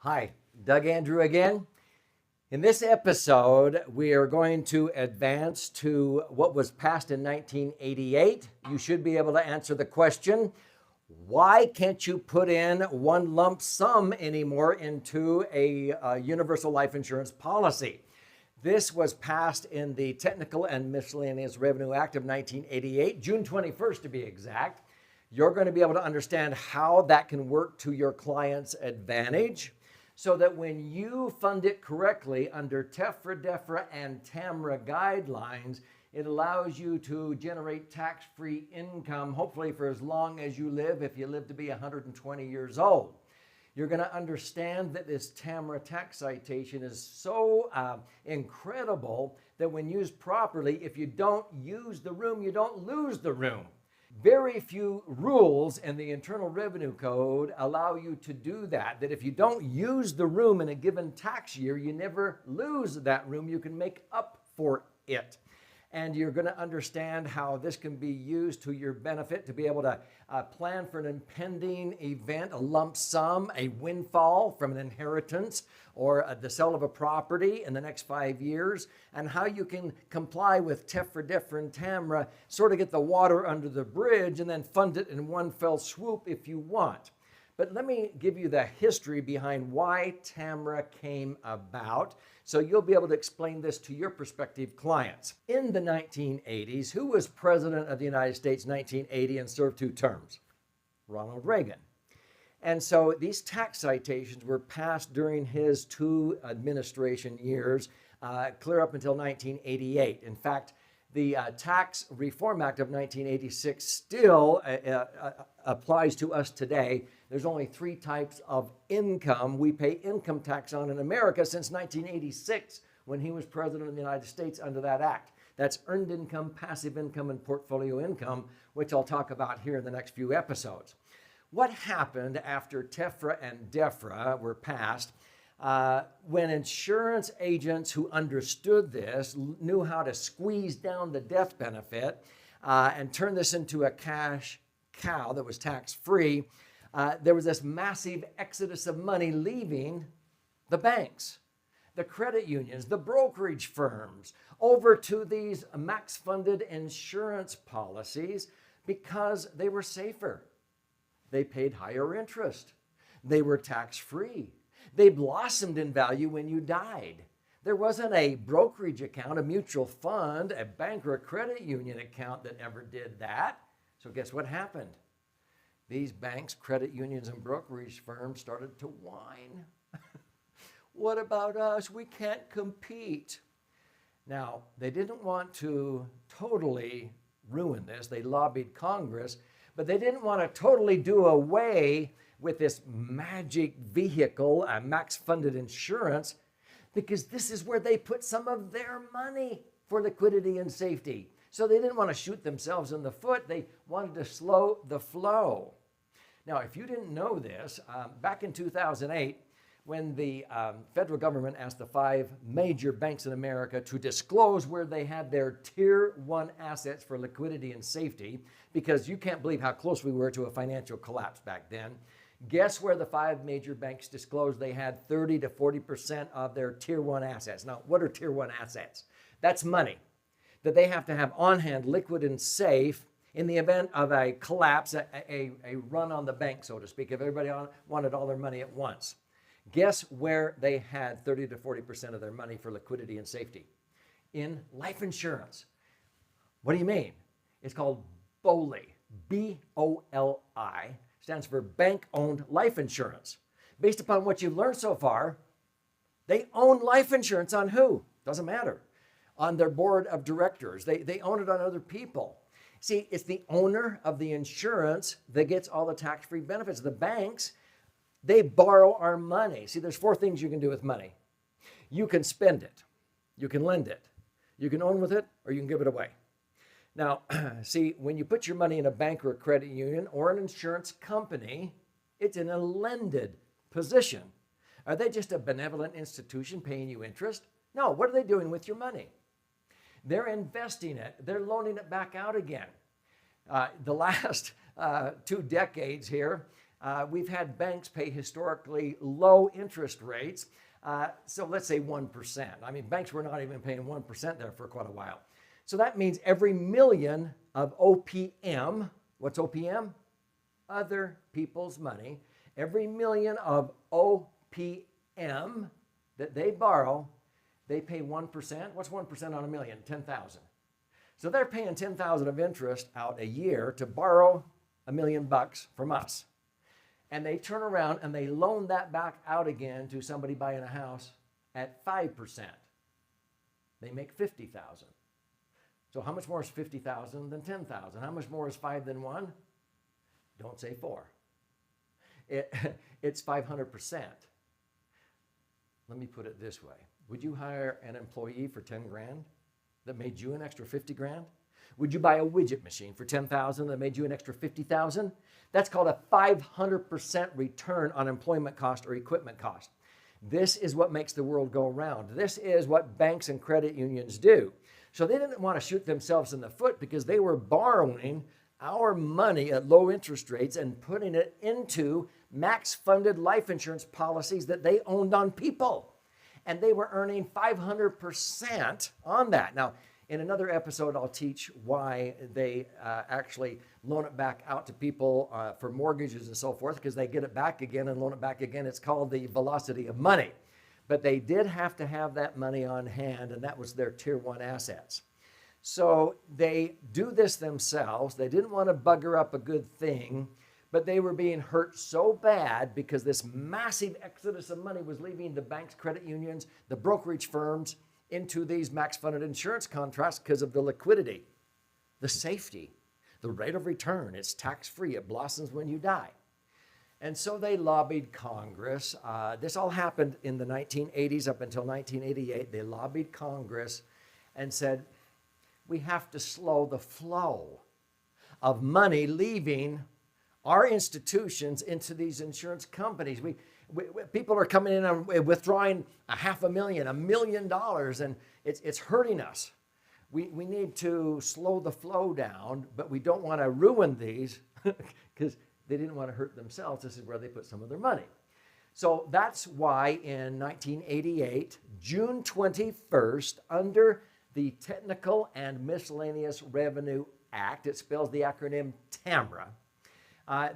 Hi, Doug Andrew again. In this episode, we are going to advance to what was passed in 1988. You should be able to answer the question, why can't you put in one lump sum anymore into a universal life insurance policy? This was passed in the Technical and Miscellaneous Revenue Act of 1988, June 21st to be exact. You're going to be able to understand how that can work to your client's advantage, so that when you fund it correctly under TEFRA, DEFRA, and TAMRA guidelines, it allows you to generate tax-free income, hopefully for as long as you live, if you live to be 120 years old. You're going to understand that this TAMRA tax citation is so incredible that when used properly, if you don't use the room, you don't lose the room. Very few rules in the Internal Revenue Code allow you to do that. That if you don't use the room in a given tax year, you never lose that room. You can make up for it. And you're going to understand how this can be used to your benefit to be able to plan for an impending event, a lump sum, a windfall from an inheritance, or the sale of a property in the next 5 years, and how you can comply with TEFRA, DEFRA, and TAMRA, sort of get the water under the bridge and then fund it in one fell swoop if you want. But let me give you the history behind why TAMRA came about, so you'll be able to explain this to your prospective clients. In the 1980s, who was President of the United States in 1980 and served 2 terms? Ronald Reagan. And so these tax citations were passed during his 2 administration years, clear up until 1988. In fact, the Tax Reform Act of 1986 still applies to us today. There's only 3 types of income we pay income tax on in America since 1986, when he was President of the United States under that act. That's earned income, passive income, and portfolio income, which I'll talk about here in the next few episodes. What happened after TEFRA and DEFRA were passed? When insurance agents who understood this knew how to squeeze down the death benefit and turn this into a cash cow that was tax-free, there was this massive exodus of money leaving the banks, the credit unions, the brokerage firms, over to these max-funded insurance policies because they were safer. They paid higher interest. They were tax-free. They blossomed in value when you died. There wasn't a brokerage account, a mutual fund, a bank, or a credit union account that ever did that. So guess what happened? These banks, credit unions, and brokerage firms started to whine. What about us? We can't compete. Now, they didn't want to totally ruin this. They lobbied Congress, but they didn't want to totally do away with this magic vehicle, max-funded insurance, because this is where they put some of their money for liquidity and safety. So they didn't want to shoot themselves in the foot. They wanted to slow the flow. Now, if you didn't know this, back in 2008, when the federal government asked the 5 major banks in America to disclose where they had their Tier 1 assets for liquidity and safety, because you can't believe how close we were to a financial collapse back then, guess where the 5 major banks disclosed they had 30 to 40% of their Tier 1 assets. Now, what are Tier 1 assets? That's money that they have to have on hand, liquid and safe, in the event of a collapse, a run on the bank, so to speak, if everybody wanted all their money at once. Guess where they had 30 to 40% of their money for liquidity and safety? In life insurance. What do you mean? It's called BOLI, B-O-L-I, stands for bank-owned life insurance. Based upon what you've learned so far, they own life insurance on who? Doesn't matter. On their board of directors. They own it on other people. See, it's the owner of the insurance that gets all the tax-free benefits. The banks, they borrow our money. See, there's 4 things you can do with money. You can spend it. You can lend it. You can own with it, or you can give it away. Now, see, when you put your money in a bank or a credit union or an insurance company, it's in a lended position. Are they just a benevolent institution paying you interest? No, what are they doing with your money? They're investing it. They're loaning it back out again. The last 2 decades here, We've had banks pay historically low interest rates. So let's say 1%. I mean, banks were not even paying 1% there for quite a while. So that means every million of OPM, what's OPM? Other people's money. Every million of OPM that they borrow, they pay 1%. What's 1% on a million? 10,000. So they're paying 10,000 of interest out a year to borrow $1 million from us. And they turn around and they loan that back out again to somebody buying a house at 5%. They make 50,000. So how much more is 50,000 than 10,000? How much more is 5 than 1? Don't say 4. It's 500%. Let me put it this way. Would you hire an employee for 10 grand that made you an extra 50 grand? Would you buy a widget machine for 10,000 that made you an extra 50,000? That's called a 500% return on employment cost or equipment cost. This is what makes the world go around. This is what banks and credit unions do. So they didn't want to shoot themselves in the foot because they were borrowing our money at low interest rates and putting it into max-funded life insurance policies that they owned on people. And they were earning 500% on that. Now, in another episode, I'll teach why they actually loan it back out to people for mortgages and so forth, because they get it back again and loan it back again. It's called the velocity of money. But they did have to have that money on hand, and that was their tier 1 assets. So they do this themselves. They didn't want to bugger up a good thing, but they were being hurt so bad because this massive exodus of money was leaving the banks, credit unions, the brokerage firms into these max-funded insurance contracts because of the liquidity, the safety, the rate of return. It's tax-free. It blossoms when you die. And so they lobbied Congress. This all happened in the 1980s up until 1988. They lobbied Congress and said, we have to slow the flow of money leaving our institutions into these insurance companies. People are coming in and withdrawing $500,000, $1 million, and it's hurting us. We need to slow the flow down, but we don't want to ruin these because they didn't want to hurt themselves. This is where they put some of their money. So that's why in 1988, June 21st, under the Technical and Miscellaneous Revenue Act, it spells the acronym TAMRA,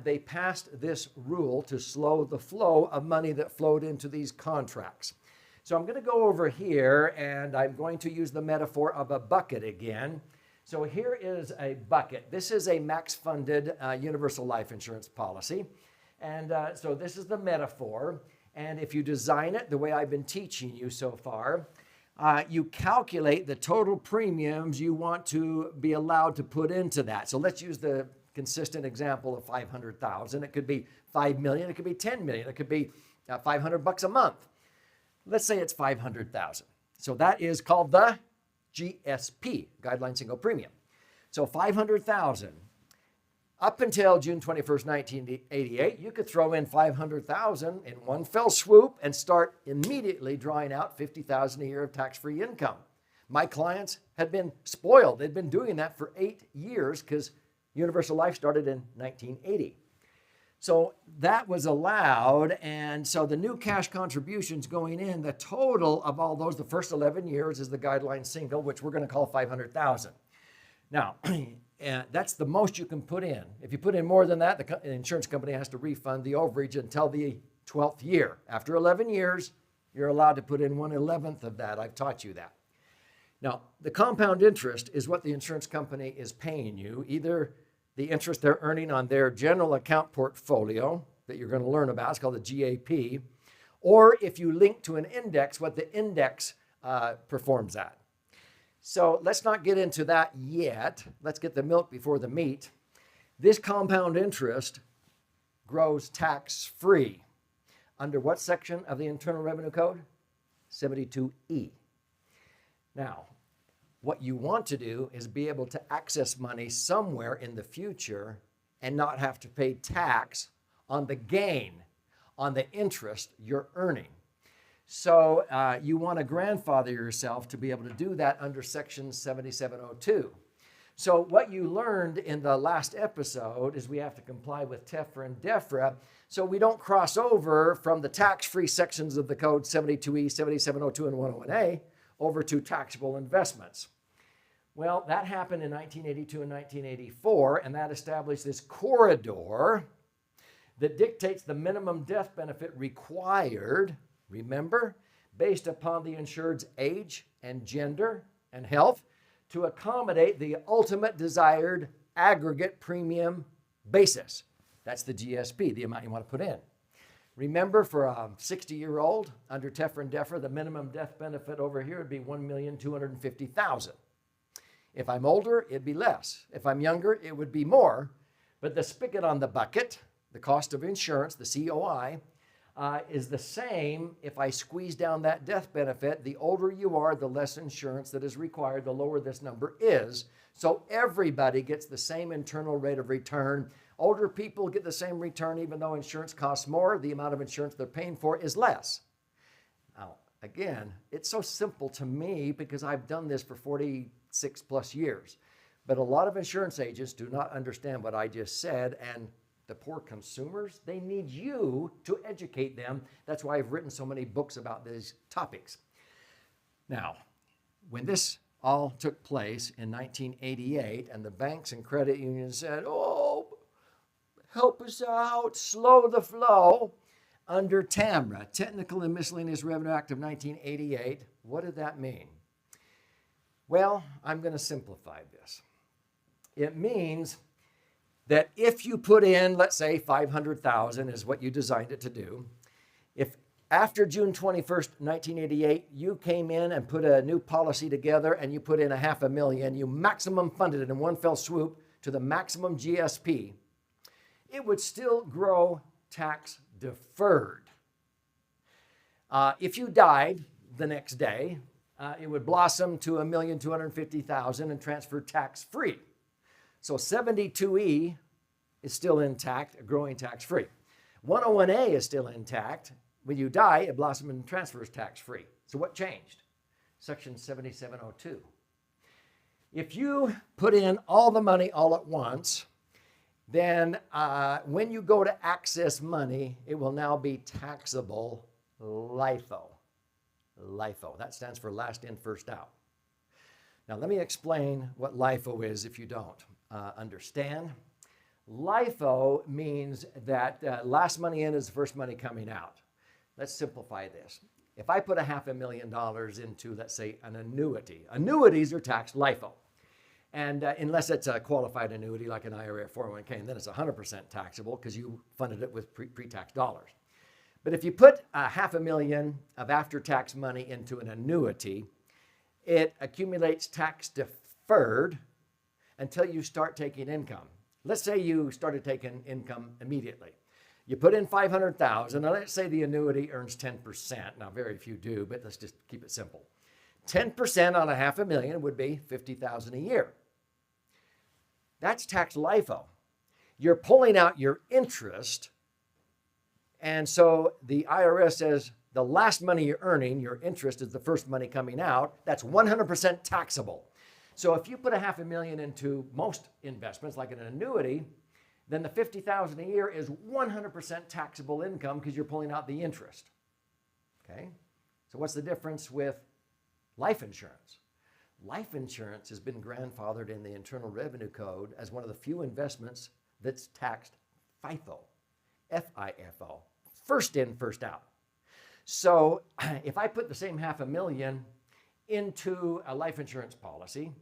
they passed this rule to slow the flow of money that flowed into these contracts. So I'm going to go over here, and I'm going to use the metaphor of a bucket again. So here is a bucket. This is a max-funded universal life insurance policy. And so this is the metaphor. And if you design it the way I've been teaching you so far, you calculate the total premiums you want to be allowed to put into that. So let's use the consistent example of 500,000. It could be 5 million. It could be 10 million. It could be $500 a month. Let's say it's 500,000. So that is called the GSP, Guideline Single Premium. So 500,000. Up until June 21st, 1988, you could throw in 500,000 in one fell swoop and start immediately drawing out 50,000 a year of tax-free income. My clients had been spoiled. They'd been doing that for 8 years because Universal Life started in 1980. So that was allowed, and so the new cash contributions going in, the total of all those, the first 11 years is the guideline single, which we're going to call 500,000. Now, that's the most you can put in. If you put in more than that, the insurance company has to refund the overage until the 12th year. After 11 years, you're allowed to put in 1/11 of that. I've taught you that. Now, the compound interest is what the insurance company is paying you, either the interest they're earning on their general account portfolio that you're going to learn about, it's called the GAP, or if you link to an index, what the index performs at. So let's not get into that yet. Let's get the milk before the meat. This compound interest grows tax-free. Under what section of the Internal Revenue Code? 72E. Now, what you want to do is be able to access money somewhere in the future and not have to pay tax on the gain, on the interest you're earning. So you want to grandfather yourself to be able to do that under Section 7702. So what you learned in the last episode is we have to comply with TEFRA and DEFRA so we don't cross over from the tax-free sections of the code 72E, 7702, and 101A over to taxable investments. Well, that happened in 1982 and 1984, and that established this corridor that dictates the minimum death benefit required, remember, based upon the insured's age and gender and health to accommodate the ultimate desired aggregate premium basis. That's the GSP, the amount you want to put in. Remember, for a 60-year-old under TEFRA and DEFRA, the minimum death benefit over here would be $1,250,000. If I'm older, it'd be less. If I'm younger, it would be more. But the spigot on the bucket, the cost of insurance, the COI, is the same if I squeeze down that death benefit. The older you are, the less insurance that is required, the lower this number is. So everybody gets the same internal rate of return. Older people get the same return even though insurance costs more. The amount of insurance they're paying for is less. Now, again, it's so simple to me because I've done this for 46 plus years. But a lot of insurance agents do not understand what I just said, and the poor consumers, they need you to educate them. That's why I've written so many books about these topics. Now, when this all took place in 1988 and the banks and credit unions said, oh, help us out, slow the flow, under TAMRA, Technical and Miscellaneous Revenue Act of 1988, what did that mean? Well, I'm going to simplify this. It means that if you put in, let's say, $500,000 is what you designed it to do, if after June 21st, 1988, you came in and put a new policy together and you put in $500,000, you maximum funded it in one fell swoop to the maximum GSP, it would still grow tax deferred. If you died the next day, it would blossom to $1,250,000 and transfer tax-free. So 72E is still intact, growing tax-free. 101A is still intact. When you die, it blossoms and transfers tax-free. So what changed? Section 7702. If you put in all the money all at once, then when you go to access money, it will now be taxable LIFO. LIFO. That stands for last in, first out. Now, let me explain what LIFO is if you don't understand. LIFO means that last money in is the first money coming out. Let's simplify this. If I put $500,000 into, let's say, an annuity, annuities are taxed LIFO. And unless it's a qualified annuity like an IRA or 401k, and then it's 100% taxable because you funded it with pre-tax dollars. But if you put $500,000 of after-tax money into an annuity, it accumulates tax deferred until you start taking income. Let's say you started taking income immediately. You put in $500,000, and let's say the annuity earns 10%. Now, very few do, but let's just keep it simple. 10% on $500,000 would be $50,000 a year. That's tax LIFO. You're pulling out your interest, and so the IRS says the last money you're earning, your interest is the first money coming out. That's 100% taxable. So if you put $500,000 into most investments, like an annuity, then the $50,000 a year is 100% taxable income because you're pulling out the interest. Okay? So what's the difference with life insurance? Life insurance has been grandfathered in the Internal Revenue Code as one of the few investments that's taxed FIFO, F-I-F-O, first in, first out. So if I put the same $500,000 into a life insurance policy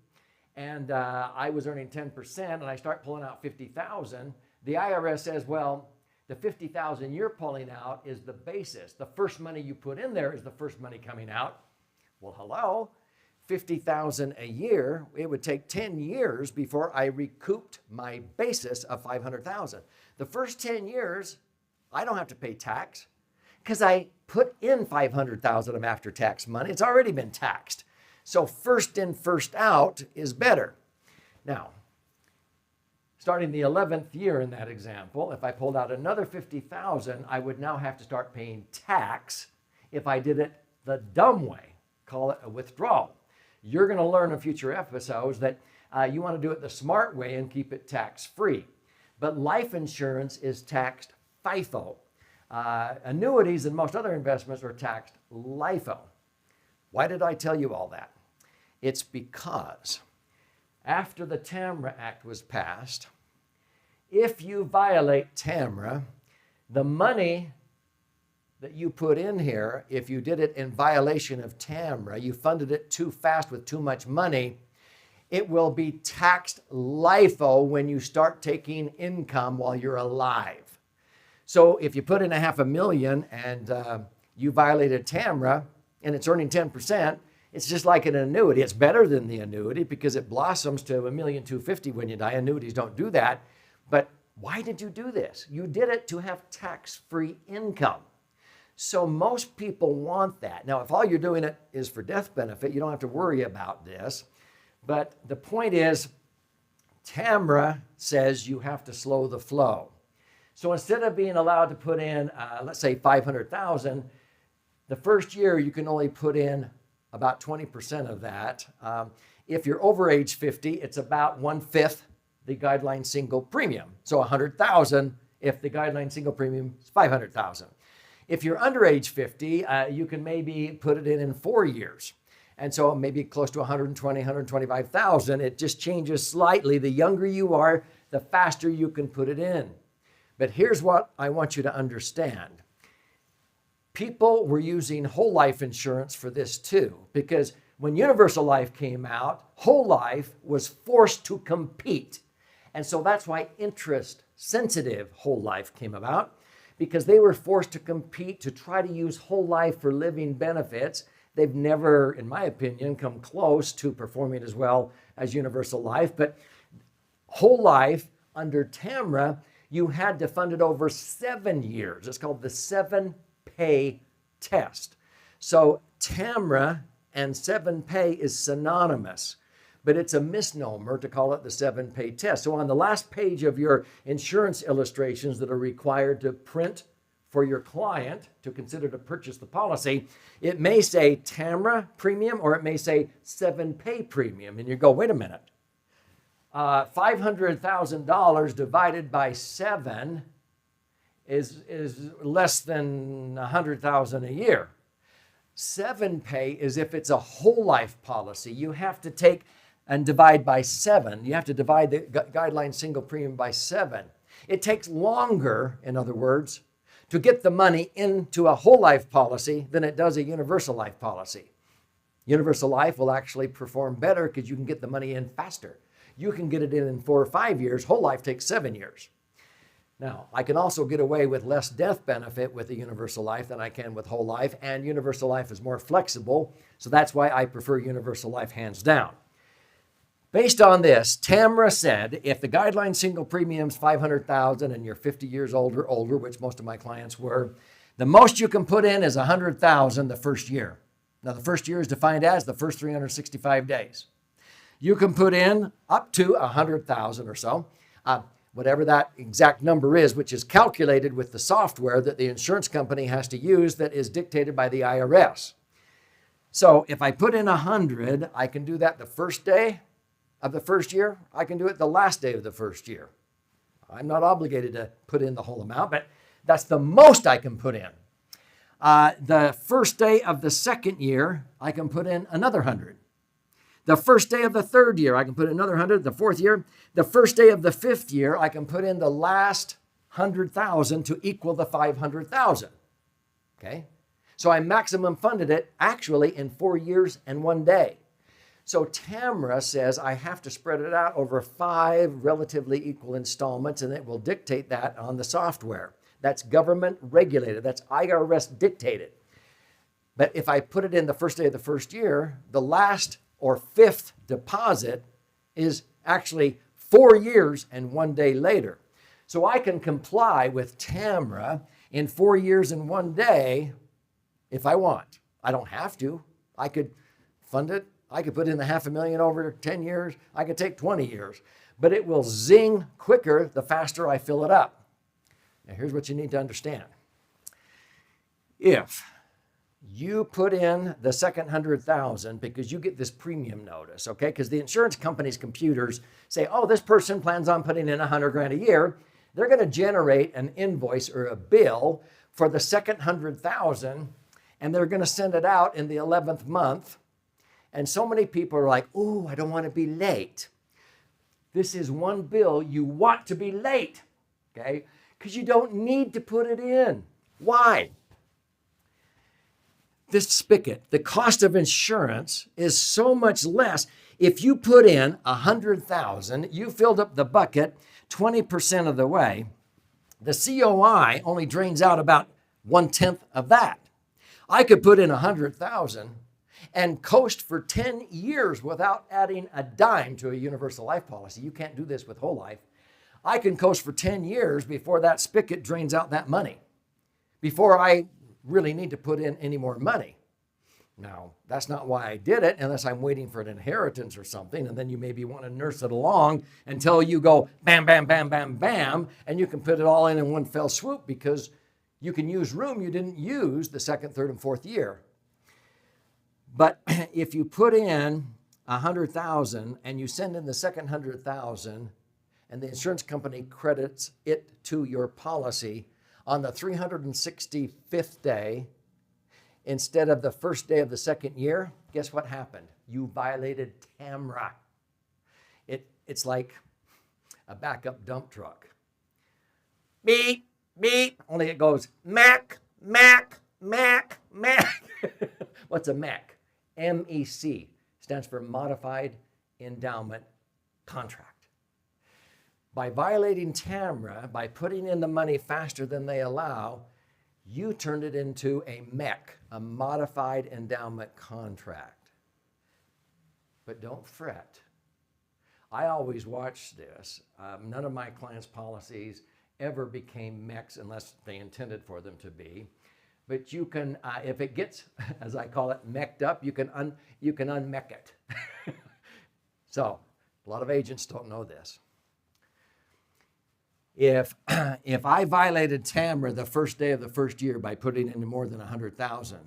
and I was earning 10% and I start pulling out $50,000, the IRS says, well, the $50,000 you're pulling out is the basis. The first money you put in there is the first money coming out. Well, hello, $50,000 a year, it would take 10 years before I recouped my basis of $500,000. The first 10 years, I don't have to pay tax because I put in $500,000 of after-tax money. It's already been taxed. So first in, first out is better. Now, starting the 11th year in that example, if I pulled out another $50,000, I would now have to start paying tax if I did it the dumb way. Call it a withdrawal. You're going to learn in future episodes that You want to do it the smart way and keep it tax-free. But life insurance is taxed FIFO. Annuities and most other investments are taxed LIFO. Why did I tell you all that? It's because after the TAMRA Act was passed, if you violate TAMRA, the money that you put in here, if you did it in violation of TAMRA, you funded it too fast with too much money, it will be taxed LIFO when you start taking income while you're alive. So if you put in $500,000 and you violated TAMRA and it's earning 10%, it's just like an annuity. It's better than the annuity because it blossoms to $1,250,000 when you die. Annuities don't do that. But why did you do this? You did it to have tax-free income. So most people want that. Now, if all you're doing it is for death benefit, you don't have to worry about this. But the point is, TAMRA says you have to slow the flow. So instead of being allowed to put in, let's say $500,000, the first year you can only put in about 20% of that. If you're over age 50, it's about 1/5 the guideline single premium. So $100,000 if the guideline single premium is $500,000. If you're under age 50, you can maybe put it in 4 years. And so maybe close to $120,000, $125,000. It just changes slightly. The younger you are, the faster you can put it in. But here's what I want you to understand. People were using whole life insurance for this too, because when universal life came out, whole life was forced to compete. And so that's why interest sensitive whole life came about, because they were forced to compete to try to use whole life for living benefits. They've never, in my opinion, come close to performing as well as universal life. But whole life under TAMRA, you had to fund it over 7 years. It's called the 7-pay test. So TAMRA and 7-pay is synonymous, but it's a misnomer to call it the 7-pay test. So on the last page of your insurance illustrations that are required to print for your client to consider to purchase the policy, it may say TAMRA premium or it may say 7-pay premium. And you go, wait a minute. $500,000 divided by 7 is less than $100,000 a year. 7-pay is if it's a whole life policy. You have to take and divide by 7. You have to divide the guideline single premium by 7. It takes longer, in other words, to get the money into a whole life policy than it does a universal life policy. Universal life will actually perform better because you can get the money in faster. You can get it in 4 or 5 years. Whole life takes 7 years. Now, I can also get away with less death benefit with the universal life than I can with whole life, and universal life is more flexible, so that's why I prefer universal life hands down. Based on this, TAMRA said if the guideline single premium's $500,000 and you're 50 years old or older, which most of my clients were, the most you can put in is $100,000 the first year. Now, the first year is defined as the first 365 days. You can put in up to $100,000 or so, whatever that exact number is, which is calculated with the software that the insurance company has to use that is dictated by the IRS. So if I put in 100, I can do that the first day of the first year. I can do it the last day of the first year. I'm not obligated to put in the whole amount, but that's the most I can put in. The first day of the second year, I can put in another 100. The first day of the third year, I can put in another 100. The fourth year, the first day of the fifth year, I can put in the last 100,000 to equal the 500,000. Okay? So I maximum funded it actually in 4 years and 1 day. So TAMRA says I have to spread it out over 5 relatively equal installments, and it will dictate that on the software. That's government regulated. That's IRS dictated. But if I put it in the first day of the first year, the last or fifth deposit is actually 4 years and 1 day later. So I can comply with TAMRA in 4 years and 1 day if I want. I don't have to. I could fund it. I could put in the $500,000 over 10 years. I could take 20 years. But it will zing quicker the faster I fill it up. Now here's what you need to understand. If You put in the second 100,000 because you get this premium notice, okay? Because the insurance company's computers say, oh, this person plans on putting in 100 grand a year. They're going to generate an invoice or a bill for the second 100,000, and they're going to send it out in the 11th month. And so many people are like, oh, I don't want to be late. This is one bill you want to be late, okay? Because you don't need to put it in. Why? This spigot, the cost of insurance is so much less. If you put in 100,000, you filled up the bucket 20% of the way, the COI only drains out about 1/10 of that. I could put in 100,000 and coast for 10 years without adding a dime to a universal life policy. You can't do this with whole life. I can coast for 10 years before that spigot drains out that money, before I really need to put in any more money. Now, that's not why I did it, unless I'm waiting for an inheritance or something, and then you maybe want to nurse it along until you go bam, bam, bam, bam, bam, and you can put it all in one fell swoop because you can use room you didn't use the second, third, and fourth year. But if you put in 100,000 and you send in the second 100,000 and the insurance company credits it to your policy on the 365th day, instead of the first day of the second year, guess what happened? You violated TAMRA. It's like a backup dump truck. Beep, beep, only it goes Mac, Mac, Mac, Mac. What's a Mac? MEC, stands for Modified Endowment Contract. By violating TAMRA, by putting in the money faster than they allow, you turned it into a MEC, a Modified Endowment Contract. But don't fret. I always watch this. None of my clients' policies ever became MECs unless they intended for them to be. But you can, if it gets, as I call it, MEC'd up, you can unMEC it. So a lot of agents don't know this. If I violated TAMRA the first day of the first year by putting in more than 100,000,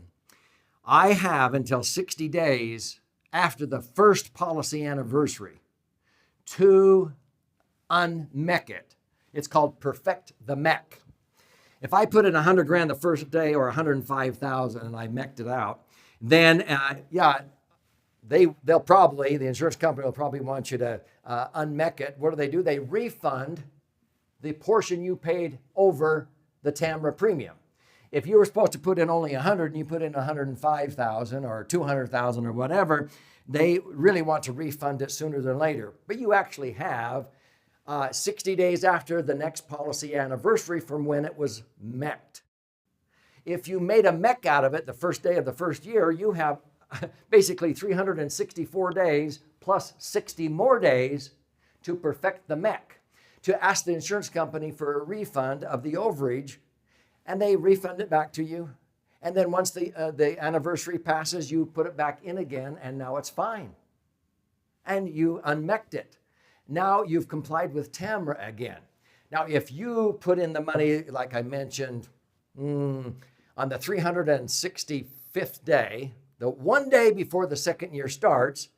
I have until 60 days after the first policy anniversary to unMEC it. It's called perfect the MEC. If I put in 100 grand the first day or 105,000 and I MEC'd it out, then they'll probably, the insurance company will probably want you to unMEC it. What do? They refund the portion you paid over the TAMRA premium. If you were supposed to put in only 100 and you put in 105,000 or 200,000 or whatever, they really want to refund it sooner than later. But you actually have 60 days after the next policy anniversary from when it was MEC'd. If you made a MEC out of it the first day of the first year, you have basically 364 days plus 60 more days to perfect the MEC, to ask the insurance company for a refund of the overage, and they refund it back to you. And then once the anniversary passes, you put it back in again, and now it's fine. And you unMEC'd it. Now you've complied with TAMRA again. Now, if you put in the money, like I mentioned, on the 365th day, the one day before the second year starts,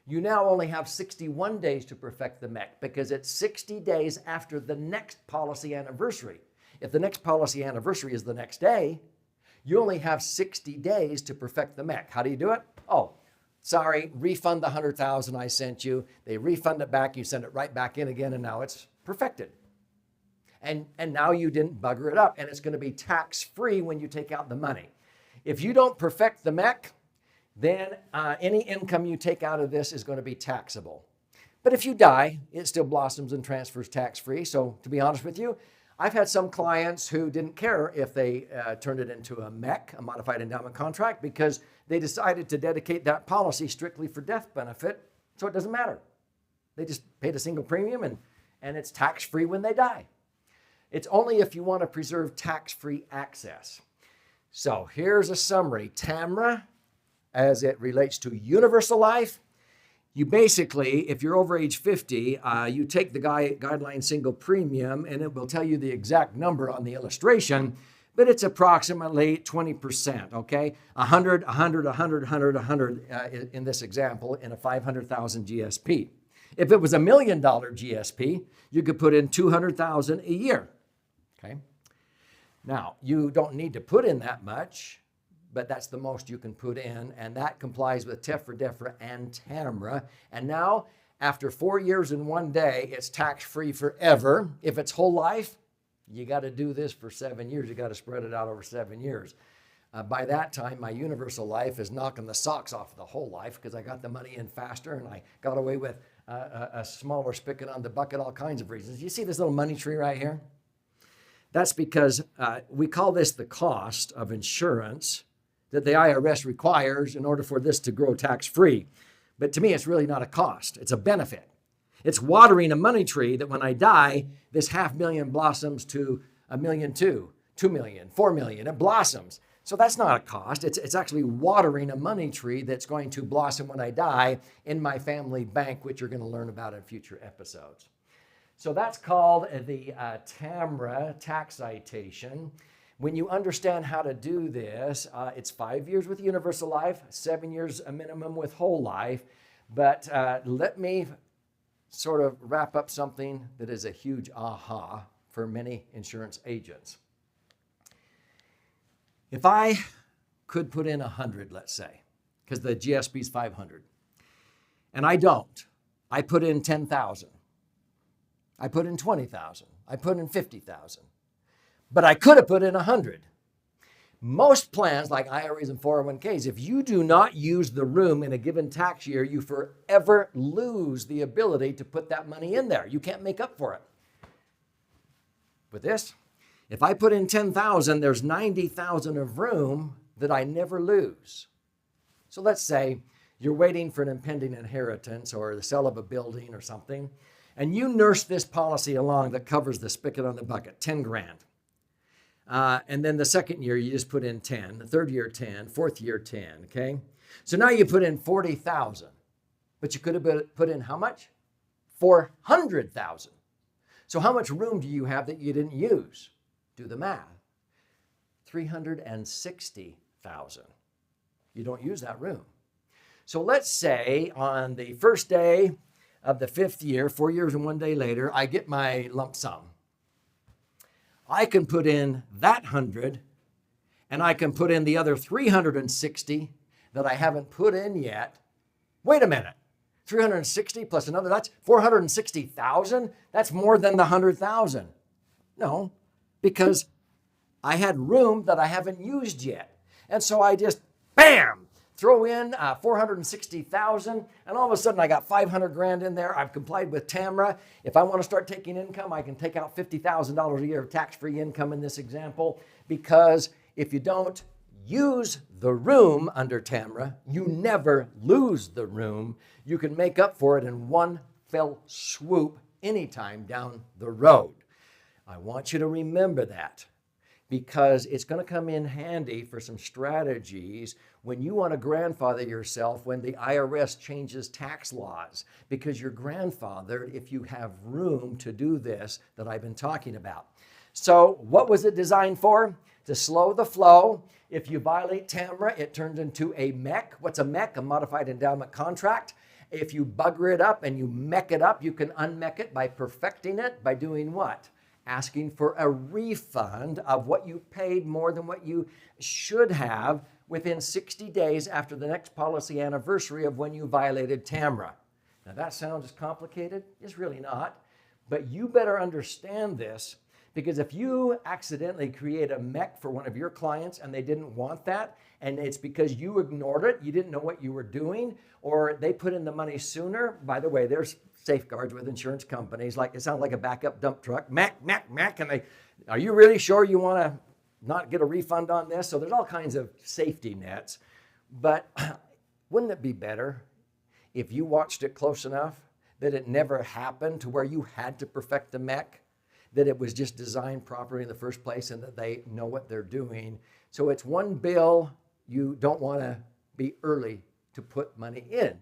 you now only have 61 days to perfect the MEC because it's 60 days after the next policy anniversary. If the next policy anniversary is the next day, you only have 60 days to perfect the MEC. How do you do it? Oh, sorry, refund the 100,000 I sent you. They refund it back, you send it right back in again, and now it's perfected. And now you didn't bugger it up, and it's going to be tax-free when you take out the money. If you don't perfect the MEC, then any income you take out of this is going to be taxable. But if you die, it still blossoms and transfers tax-free. So to be honest with you, I've had some clients who didn't care if they turned it into a MEC, a Modified Endowment Contract, because they decided to dedicate that policy strictly for death benefit, so it doesn't matter. They just paid a single premium and it's tax-free when they die. It's only if you want to preserve tax-free access. So here's a summary. TAMRA, as it relates to universal life, you basically, if you're over age 50, you take the guideline single premium and it will tell you the exact number on the illustration, but it's approximately 20%, okay? 100, 100, 100, 100, 100 in this example in a 500,000 GSP. If it was $1 million GSP, you could put in 200,000 a year, okay? Now, you don't need to put in that much, but that's the most you can put in, and that complies with TEFRA, DEFRA, and TAMRA. And now, after 4 years and 1 day, it's tax-free forever. If it's whole life, you got to do this for 7 years. You got to spread it out over 7 years. By that time, my universal life is knocking the socks off the whole life because I got the money in faster and I got away with a smaller spigot on the bucket, all kinds of reasons. You see this little money tree right here? That's because we call this the cost of insurance that the IRS requires in order for this to grow tax-free. But to me, it's really not a cost. It's a benefit. It's watering a money tree that when I die, this $500,000 blossoms to $1 million, 2 million, 4 million. It blossoms. So that's not a cost. It's actually watering a money tree that's going to blossom when I die in my family bank, which you're going to learn about in future episodes. So that's called the TAMRA tax citation. When you understand how to do this, it's 5 years with universal life, 7 years a minimum with whole life. But let me sort of wrap up something that is a huge aha for many insurance agents. If I could put in 100, let's say, because the GSP is 500, and I don't, I put in 10,000. I put in 20,000. I put in 50,000. But I could have put in 100. Most plans like IRAs and 401ks, if you do not use the room in a given tax year, you forever lose the ability to put that money in there. You can't make up for it. With this, if I put in 10,000, there's 90,000 of room that I never lose. So let's say you're waiting for an impending inheritance or the sale of a building or something, and you nurse this policy along that covers the spigot on the bucket, 10 grand. And then the second year, you just put in 10. The third year, 10. Fourth year, 10, okay? So now you put in 40,000. But you could have put in how much? 400,000. So how much room do you have that you didn't use? Do the math. 360,000. You don't use that room. So let's say on the first day of the 5th year, 4 years and 1 day later, I get my lump sum. I can put in that 100, and I can put in the other 360 that I haven't put in yet. Wait a minute. 360 plus another, that's 460,000? That's more than the 100,000. No, because I had room that I haven't used yet. And so I just, bam, throw in 460,000, and all of a sudden I got 500 grand in there. I've complied with TAMRA. If I want to start taking income, I can take out $50,000 a year of tax-free income in this example, because if you don't use the room under TAMRA, you never lose the room. You can make up for it in one fell swoop anytime down the road. I want you to remember that, because it's going to come in handy for some strategies when you want to grandfather yourself when the IRS changes tax laws, because you're grandfathered if you have room to do this that I've been talking about. So what was it designed for? To slow the flow. If you violate TAMRA, it turns into a MEC. What's a MEC? A modified endowment contract. If you bugger it up and you MEC it up, you can unMEC it by perfecting it by doing what? Asking for a refund of what you paid more than what you should have within 60 days after the next policy anniversary of when you violated TAMRA. Now that sounds complicated. It's really not. But you better understand this, because if you accidentally create a MEC for one of your clients and they didn't want that, and it's because you ignored it, you didn't know what you were doing, or they put in the money sooner. By the way, there's safeguards with insurance companies, like it sounds like a backup dump truck, MEC, and they, are you really sure you want to not get a refund on this? So there's all kinds of safety nets. But wouldn't it be better if you watched it close enough that it never happened to where you had to perfect the MEC, that it was just designed properly in the first place and that they know what they're doing? So it's one bill you don't want to be early to put money in.